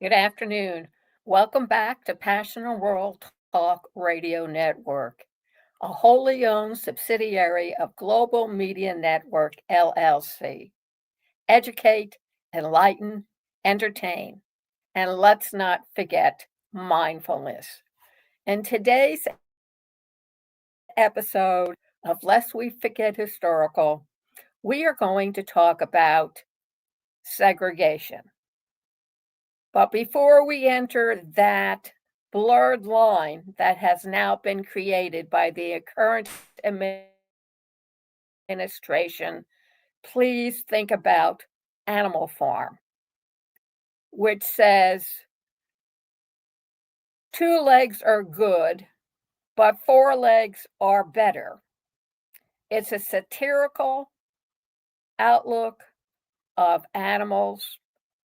Good afternoon. Welcome back to Passionate World Talk Radio Network, a wholly owned subsidiary of Global Media Network LLC. Educate, enlighten, entertain, and let's not forget mindfulness. In today's episode of Lest We Forget Historical, we are going to talk about segregation. But before we enter that blurred line that has now been created by the current administration, please think about Animal Farm, which says two legs are good, but four legs are better. It's a satirical outlook of animals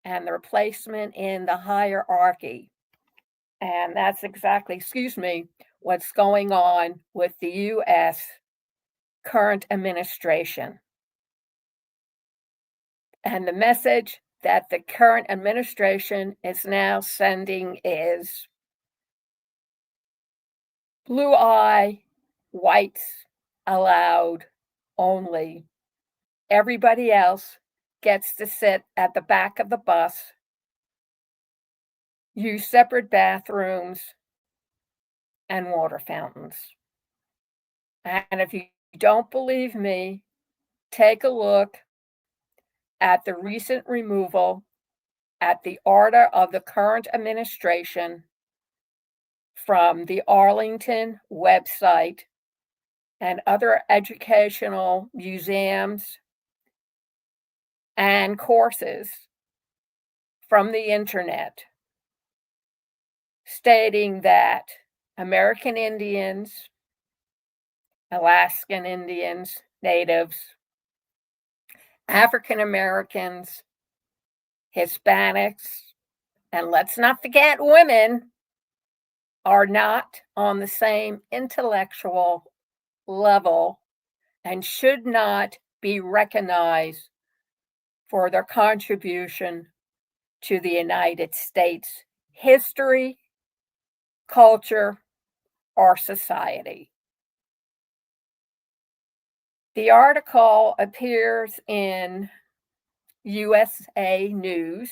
and their placement in the hierarchy. And that's exactly, what's going on with the U.S. current administration. And the message that the current administration is now sending is blue eye, whites allowed only. Everybody else gets to sit at the back of the bus, use separate bathrooms and water fountains. And if you don't believe me, take a look at the recent removal at the order of the current administration from the Arlington website and other educational museums and courses from the internet, stating that American Indians, Alaskan Indians, Natives, African Americans, Hispanics, and let's not forget women, are not on the same intellectual level and should not be recognized for their contribution to the United States history, culture, or society. The article appears in USA News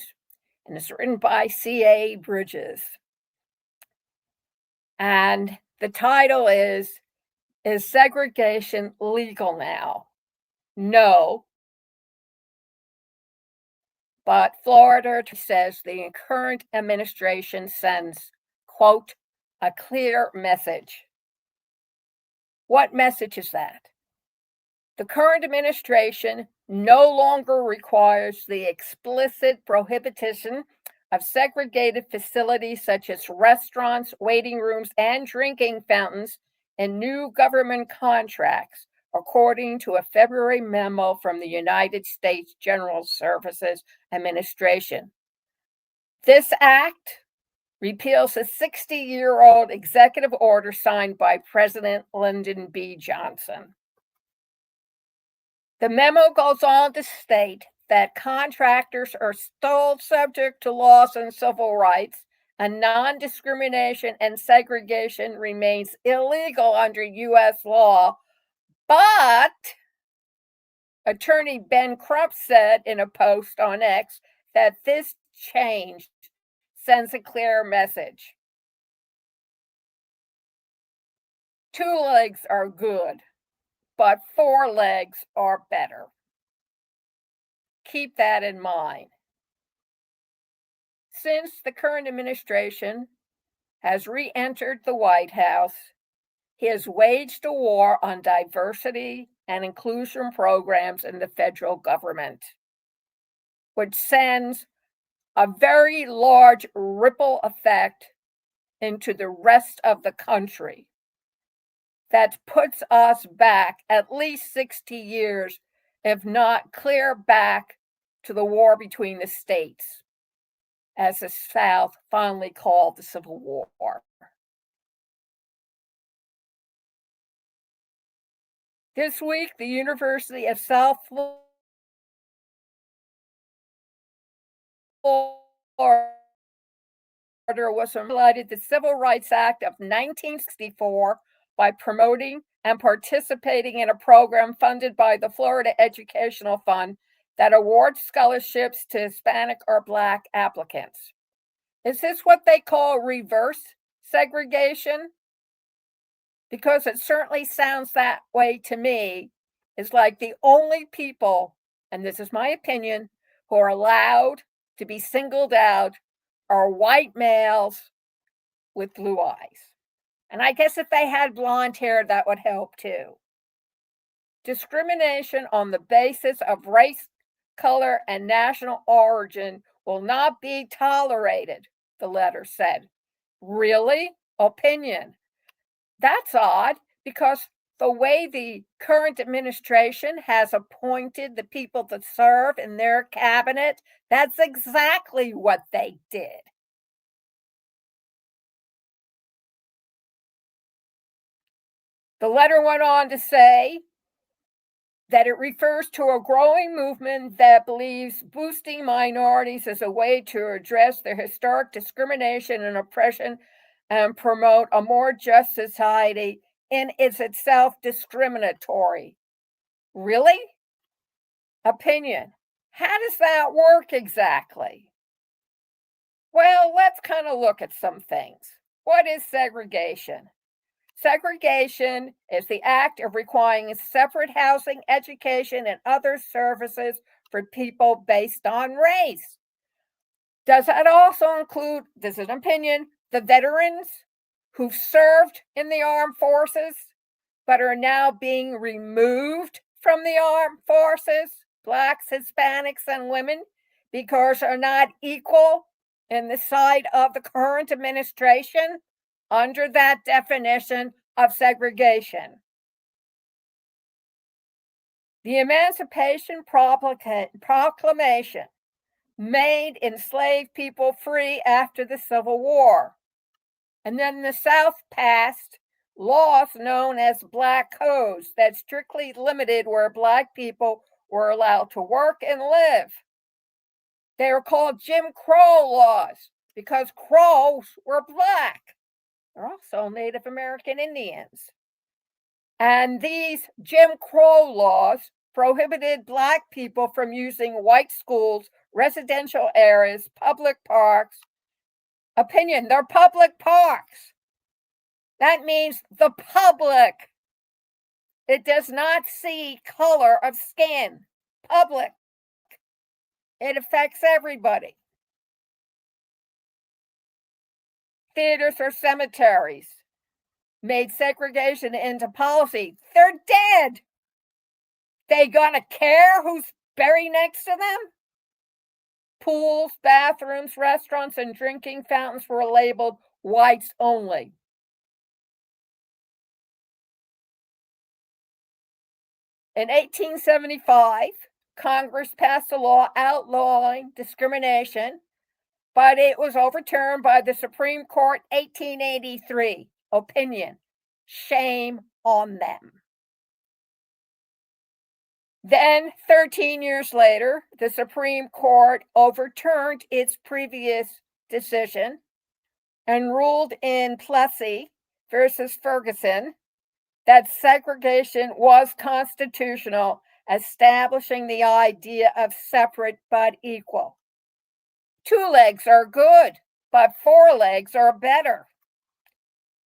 and is written by C.A. Bridges. And the title is segregation legal now? No. But Florida says the current administration sends, quote, a clear message. What message is that? The current administration no longer requires the explicit prohibition of segregated facilities such as restaurants, waiting rooms, and drinking fountains in new government contracts, according to a February memo from the United States General Services Administration. This act repeals a 60-year-old executive order signed by President Lyndon B. Johnson. The memo goes on to state that contractors are still subject to laws and civil rights, and non-discrimination and segregation remains illegal under U.S. law. But Attorney Ben Crump said in a post on X that this change sends a clear message. Two legs are good, but four legs are better. Keep that in mind. Since the current administration has re-entered the White House, he has waged a war on diversity and inclusion programs in the federal government, which sends a very large ripple effect into the rest of the country that puts us back at least 60 years, if not clear back to the war between the states, as the South fondly called the Civil War. This week, the University of South Florida was highlighted the Civil Rights Act of 1964 by promoting and participating in a program funded by the Florida Educational Fund that awards scholarships to Hispanic or Black applicants. Is this what they call reverse segregation? Because it certainly sounds that way to me. It's like the only people, and this is my opinion, who are allowed to be singled out are white males with blue eyes. And I guess if they had blonde hair, that would help too. Discrimination on the basis of race, color, and national origin will not be tolerated, the letter said. Really? Opinion. That's odd, because the way the current administration has appointed the people to serve in their cabinet, that's exactly what they did. The letter went on to say that it refers to a growing movement that believes boosting minorities is a way to address their historic discrimination and oppression and promote a more just society in itself discriminatory. Really? Opinion. How does that work exactly? Well, let's kind of look at some things. What is segregation? Segregation is the act of requiring separate housing, education, and other services for people based on race. Does that also include, this is an opinion, the veterans who served in the armed forces but are now being removed from the armed forces, Blacks, Hispanics, and women, because they're not equal in the sight of the current administration under that definition of segregation? The Emancipation Proclamation made enslaved people free after the Civil War. And then the South passed laws known as Black Codes that strictly limited where Black people were allowed to work and live. They were called Jim Crow laws because Crows were Black. They're also Native American Indians. And these Jim Crow laws prohibited Black people from using white schools, residential areas, public parks. Opinion, they're public parks. That means the public. It does not see color of skin. Public. It affects everybody. Theaters or cemeteries made segregation into policy. They're dead. They gonna care who's buried next to them? Pools, bathrooms, restaurants, and drinking fountains were labeled whites only. In 1875, Congress passed a law outlawing discrimination, but it was overturned by the Supreme Court 1883. Opinion. Shame on them. Then, 13 years later, the Supreme Court overturned its previous decision and ruled in Plessy versus Ferguson that segregation was constitutional, establishing the idea of separate but equal. 2 legs are good, but 4 legs are better.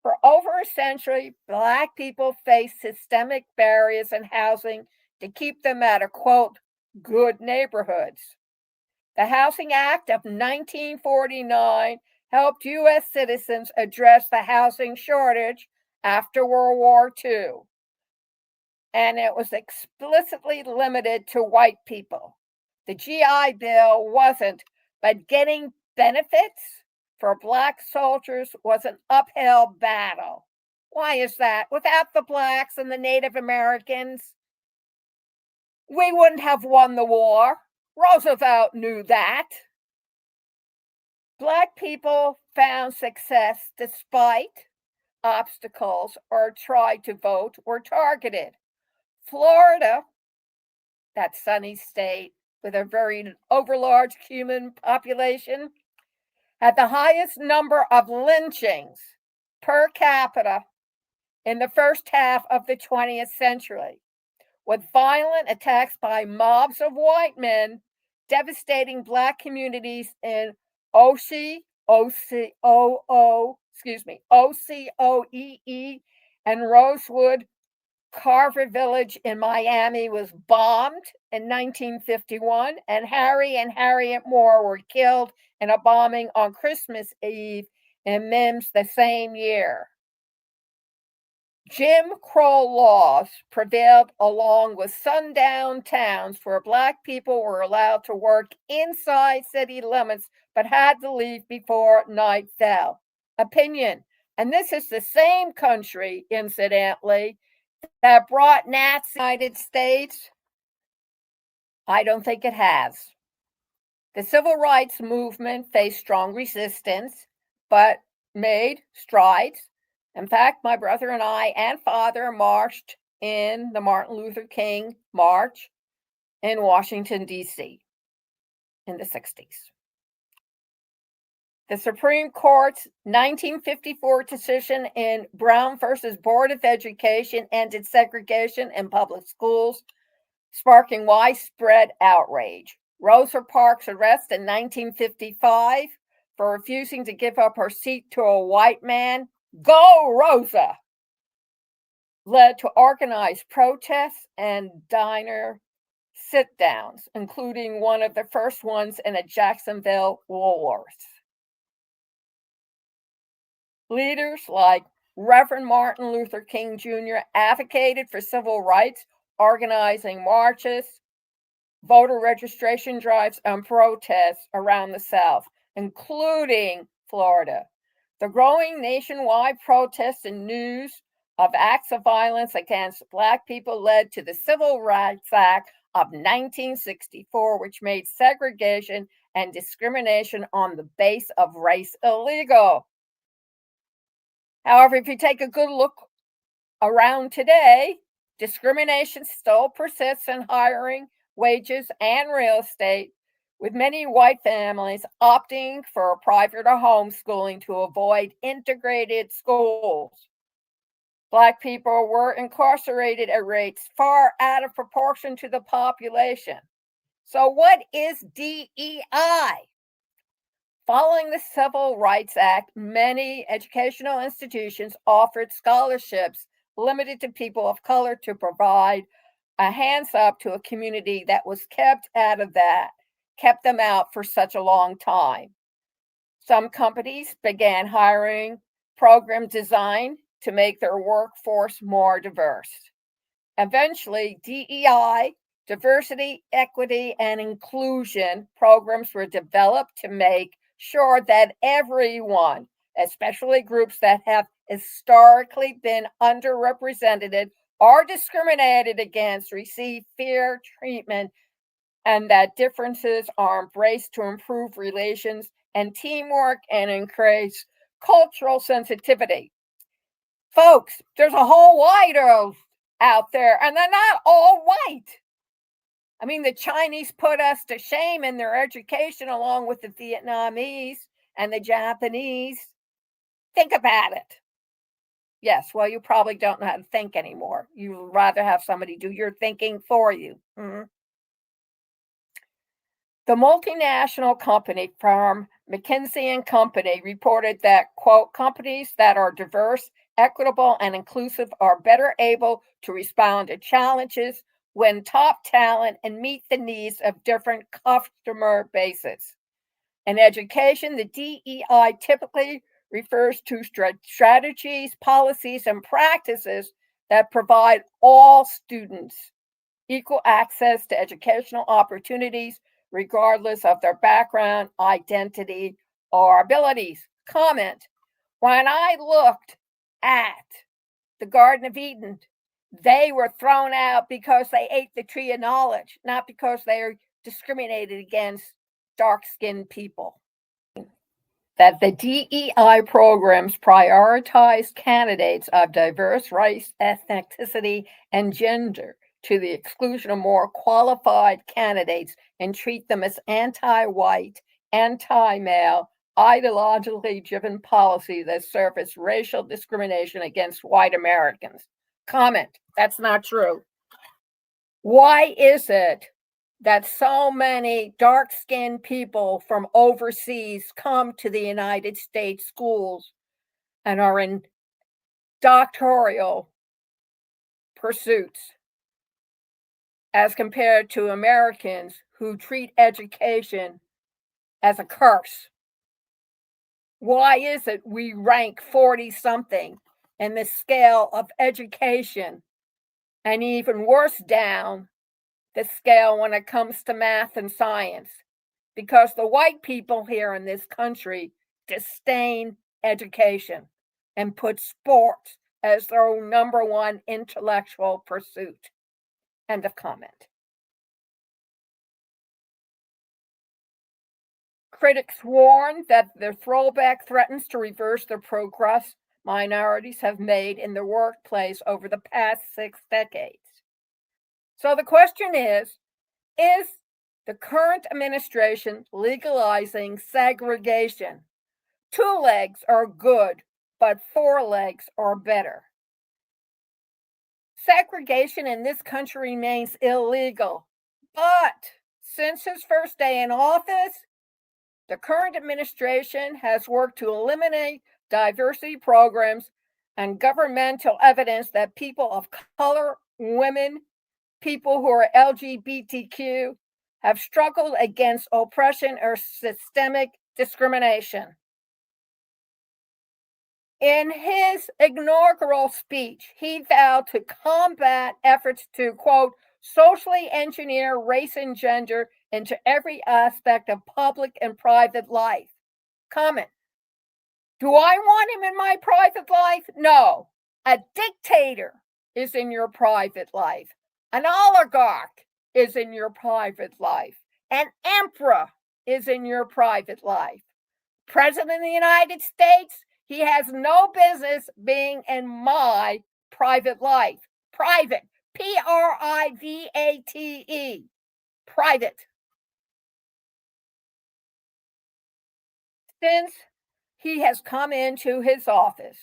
For over a century, Black people faced systemic barriers in housing to keep them out of, quote, good neighborhoods. The Housing Act of 1949 helped U.S. citizens address the housing shortage after World War II. And it was explicitly limited to white people. The GI Bill wasn't, but getting benefits for Black soldiers was an uphill battle. Why is that? Without the Blacks and the Native Americans, we wouldn't have won the war. Roosevelt knew that. Black people found success despite obstacles or tried to vote were targeted. Florida, that sunny state with a very overlarge human population, had the highest number of lynchings per capita in the first half of the 20th century, with violent attacks by mobs of white men devastating Black communities in OCOEE, and Rosewood. Carver Village in Miami was bombed in 1951, and Harry and Harriet Moore were killed in a bombing on Christmas Eve in Mims the same year. Jim Crow laws prevailed along with sundown towns where Black people were allowed to work inside city limits but had to leave before night fell. Opinion. And this is the same country, incidentally, that brought Nazi United States? I don't think it has. The civil rights movement faced strong resistance, but made strides. In fact, my brother and I and father marched in the Martin Luther King March in Washington, D.C. in the 60s. The Supreme Court's 1954 decision in Brown versus Board of Education ended segregation in public schools, sparking widespread outrage. Rosa Parks' arrest in 1955 for refusing to give up her seat to a white man, go Rosa, led to organized protests and diner sit-downs, including one of the first ones in a Jacksonville Woolworths. Leaders like Reverend Martin Luther King Jr. advocated for civil rights, organizing marches, voter registration drives, and protests around the South, including Florida. The growing nationwide protests and news of acts of violence against Black people led to the Civil Rights Act of 1964, which made segregation and discrimination on the base of race illegal. However, if you take a good look around today, discrimination still persists in hiring, wages, and real estate, with many white families opting for private or homeschooling to avoid integrated schools. Black people were incarcerated at rates far out of proportion to the population. So, what is DEI? Following the Civil Rights Act, many educational institutions offered scholarships limited to people of color to provide a hands up to a community that was kept them out for such a long time. Some companies began hiring programs designed to make their workforce more diverse. Eventually, DEI, diversity, equity, and inclusion programs were developed to make sure that everyone, especially groups that have historically been underrepresented or discriminated against, receive fair treatment, and that differences are embraced to improve relations and teamwork and increase cultural sensitivity. Folks, there's a whole wide world out there, and they're not all white. I mean, the Chinese put us to shame in their education, along with the Vietnamese and the Japanese. Think about it. Yes, well, you probably don't know how to think anymore. You'd rather have somebody do your thinking for you. Mm-hmm. The multinational company firm McKinsey & Company reported that, quote, companies that are diverse, equitable, and inclusive are better able to respond to challenges, win top talent, and meet the needs of different customer bases. In education, the DEI typically refers to strategies, policies, and practices that provide all students equal access to educational opportunities, regardless of their background, identity, or abilities. Comment: when I looked at the Garden of Eden, they were thrown out because they ate the tree of knowledge, not because they are discriminated against dark-skinned people. That the DEI programs prioritize candidates of diverse race, ethnicity, and gender to the exclusion of more qualified candidates and treat them as anti-white, anti-male, ideologically driven policy that surface racial discrimination against white Americans. Comment, that's not true. Why is it that so many dark-skinned people from overseas come to the United States schools and are in doctoral pursuits as compared to Americans who treat education as a curse? Why is it we rank 40-something in the scale of education, and even worse down the scale when it comes to math and science? Because the white people here in this country disdain education and put sports as their number one intellectual pursuit. End of comment. Critics warn that the throwback threatens to reverse the progress minorities have made in the workplace over the past 6 decades. So the question is the current administration legalizing segregation? 2 legs are good, but 4 legs are better. Segregation in this country remains illegal, but since his first day in office, the current administration has worked to eliminate diversity programs and governmental evidence that people of color, women, people who are LGBTQ have struggled against oppression or systemic discrimination. In his inaugural speech, he vowed to combat efforts to, quote, socially engineer race and gender into every aspect of public and private life. Comment, do I want him in my private life? No. A dictator is in your private life. An oligarch is in your private life. An emperor is in your private life. President of the United States, he has no business being in my private life. Private. Private. Private. Since he has come into his office,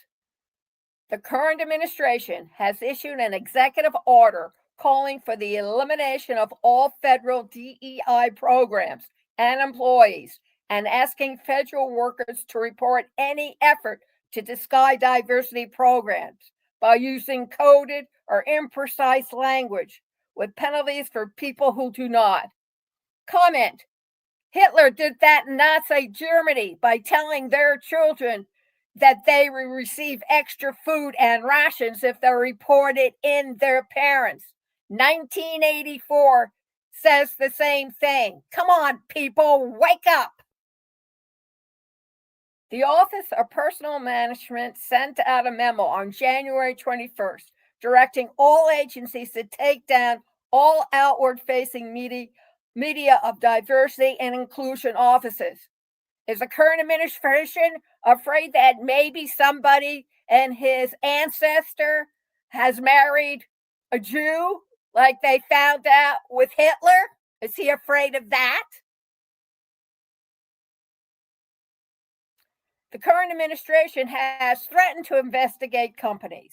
the current administration has issued an executive order calling for the elimination of all federal DEI programs and employees, and asking federal workers to report any effort to disguise diversity programs by using coded or imprecise language, with penalties for people who do not. Comment, Hitler did that in Nazi Germany by telling their children that they will receive extra food and rations if they reported in their parents. 1984 says the same thing. Come on, people, wake up. The Office of Personnel Management sent out a memo on January 21st, directing all agencies to take down all outward-facing media of diversity and inclusion offices. Is the current administration afraid that maybe somebody and his ancestor has married a Jew like they found out with Hitler? Is he afraid of that? The current administration has threatened to investigate companies.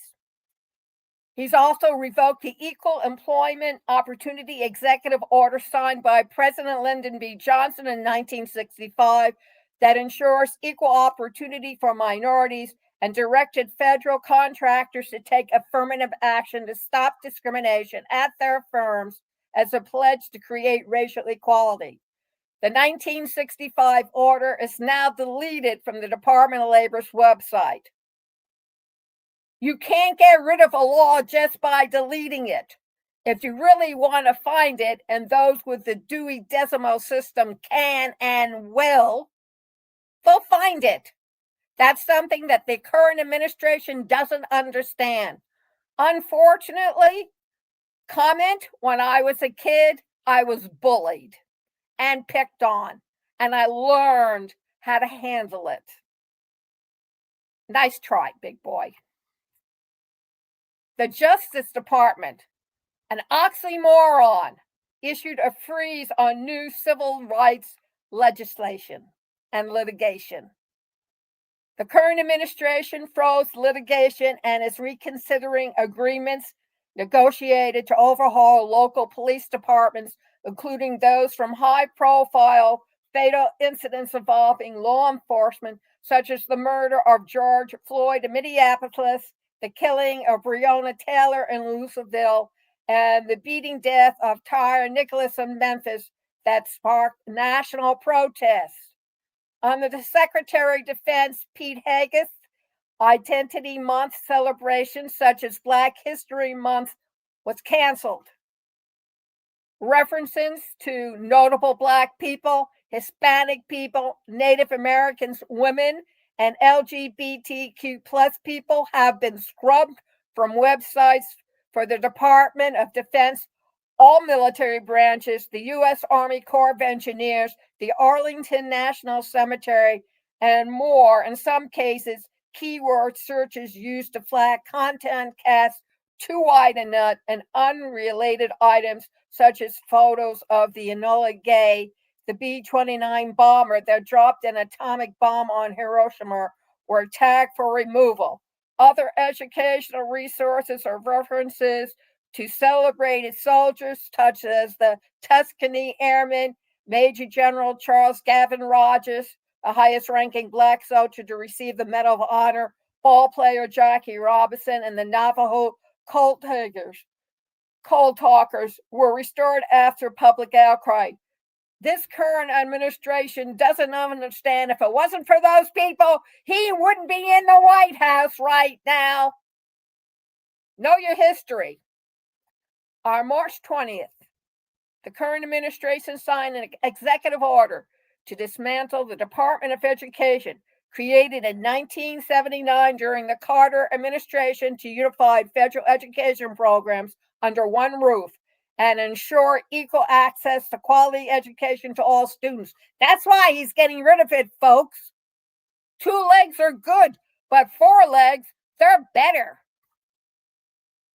He's also revoked the Equal Employment Opportunity Executive Order signed by President Lyndon B. Johnson in 1965 that ensures equal opportunity for minorities, and directed federal contractors to take affirmative action to stop discrimination at their firms as a pledge to create racial equality. The 1965 order is now deleted from the Department of Labor's website. You can't get rid of a law just by deleting it. If you really want to find it, and those with the Dewey Decimal System can and will, they'll find it. That's something that the current administration doesn't understand. Unfortunately, comment, when I was a kid, I was bullied and picked on, and I learned how to handle it. Nice try, big boy. The Justice Department, an oxymoron, issued a freeze on new civil rights legislation. and litigation. The current administration froze litigation and is reconsidering agreements negotiated to overhaul local police departments, including those from high-profile fatal incidents involving law enforcement, such as the murder of George Floyd in Minneapolis, the killing of Breonna Taylor in Louisville, and the beating death of Tyre Nicholas in Memphis that sparked national protests. Under the Secretary of Defense, Pete Hegseth, Identity Month celebrations such as Black History Month was canceled. References to notable Black people, Hispanic people, Native Americans, women, and LGBTQ plus people have been scrubbed from websites for the Department of Defense, all military branches, the U.S. Army Corps of Engineers, the Arlington National Cemetery, and more. In some cases, keyword searches used to flag content cast too wide a net and unrelated items such as photos of the Enola Gay, the B-29 bomber that dropped an atomic bomb on Hiroshima, were tagged for removal. Other educational resources or references to celebrated soldiers, such as the Tuscany Airmen, Major General Charles Gavin Rogers, the highest ranking Black soldier to receive the Medal of Honor, ball player Jackie Robinson, and the Navajo Cold Talkers were restored after public outcry. This current administration doesn't understand if it wasn't for those people, he wouldn't be in the White House right now. Know your history. On March 20th, the current administration signed an executive order to dismantle the Department of Education, created in 1979 during the Carter administration to unify federal education programs under one roof and ensure equal access to quality education to all students. That's why he's getting rid of it, folks. 2 legs are good, but 4 legs, they're better.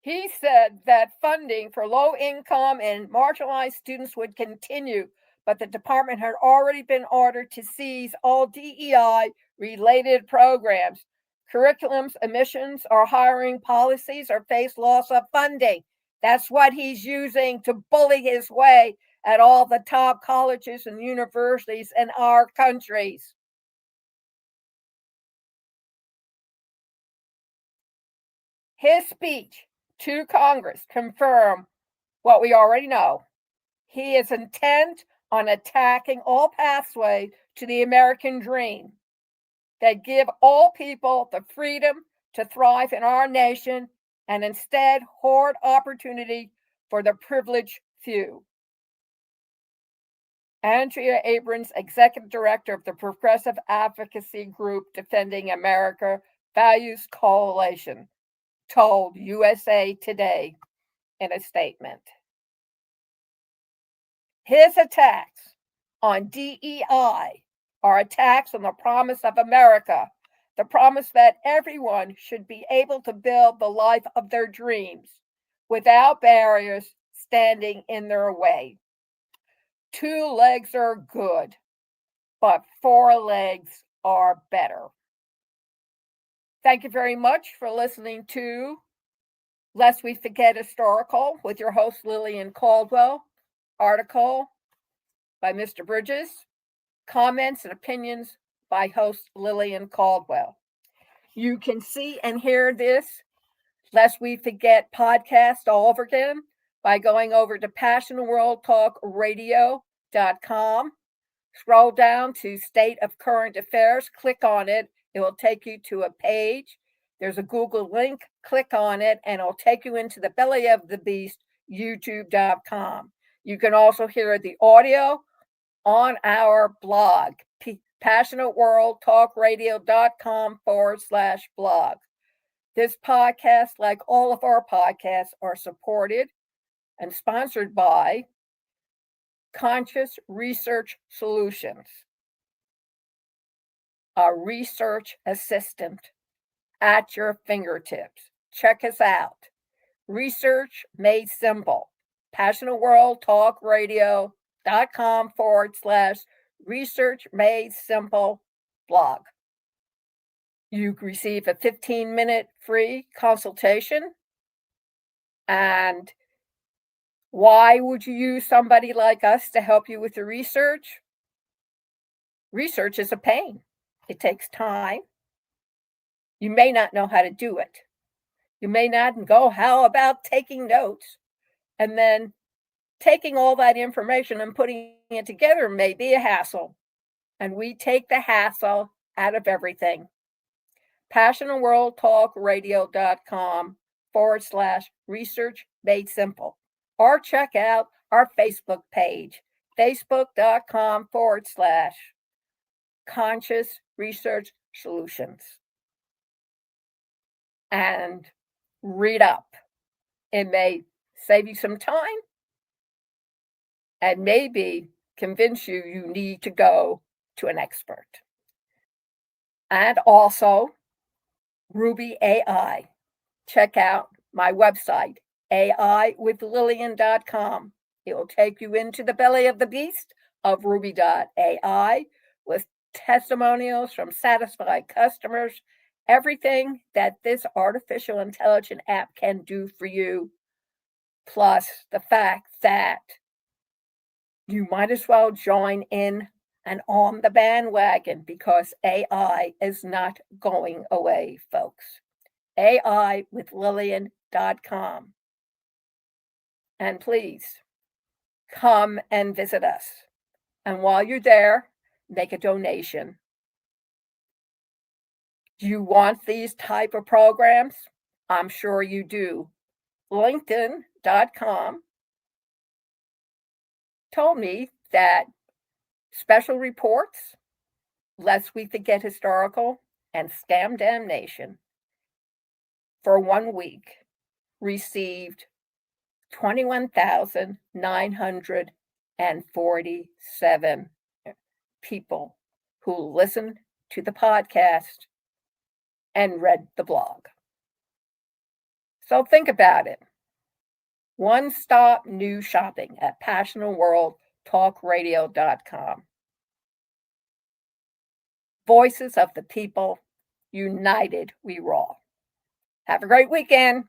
He said that funding for low-income and marginalized students would continue, but the department had already been ordered to seize all DEI-related programs. Curriculums, admissions, or hiring policies or face loss of funding. That's what he's using to bully his way at all the top colleges and universities in our countries. His speech to Congress confirmed what we already know. He is intent on attacking all pathways to the American dream that give all people the freedom to thrive in our nation and instead hoard opportunity for the privileged few. Andrea Abrams, Executive Director of the Progressive Advocacy Group Defending America Values Coalition, told USA Today in a statement. His attacks on DEI are attacks on the promise of America, the promise that everyone should be able to build the life of their dreams without barriers standing in their way. 2 legs are good, but 4 legs are better. Thank you very much for listening to Lest We Forget Historical with your host, Lillian Caldwell. Article by Mr. Bridges. Comments and opinions by host Lillian Caldwell. You can see and hear this Lest We Forget podcast all over again by going over to passionworldtalkradio.com. Scroll down to State of Current Affairs, click on it. It will take you to a page. There's a Google link, click on it, and it'll take you into the belly of the beast, youtube.com. You can also hear the audio on our blog, passionateworldtalkradio.com/blog. This podcast, like all of our podcasts, are supported and sponsored by Conscious Research Solutions, a research assistant at your fingertips. Check us out. Research made simple. PassionateWorldTalkRadio.com/research Research Made Simple blog. You receive a 15-minute free consultation. And why would you use somebody like us to help you with the research? Research is a pain. It takes time. You may not know how to do it. You may not go, how about taking notes? And then taking all that information and putting it together may be a hassle. And we take the hassle out of everything. passionandworldtalkradio.com/research made simple. Or check out our Facebook page, facebook.com/conscious research solutions. And read up. It may save you some time and maybe convince you you need to go to an expert. And also, Ruby AI. Check out my website, aiwithlillian.com. It will take you into the belly of the beast of Ruby.ai with testimonials from satisfied customers, everything that this artificial intelligence app can do for you, plus the fact that you might as well join in and on the bandwagon because AI is not going away, folks. aiwithlillian.com. And please come and visit us. And while you're there, make a donation. Do you want these type of programs? I'm sure you do. LinkedIn.com told me that special reports, Lest We Forget Historical, and Scam Damnation for 1 week received 21,947 people who listened to the podcast and read the blog. So think about it. One-stop news shopping at passionandworldtalkradio.com. Voices of the people, united we roar. Have a great weekend.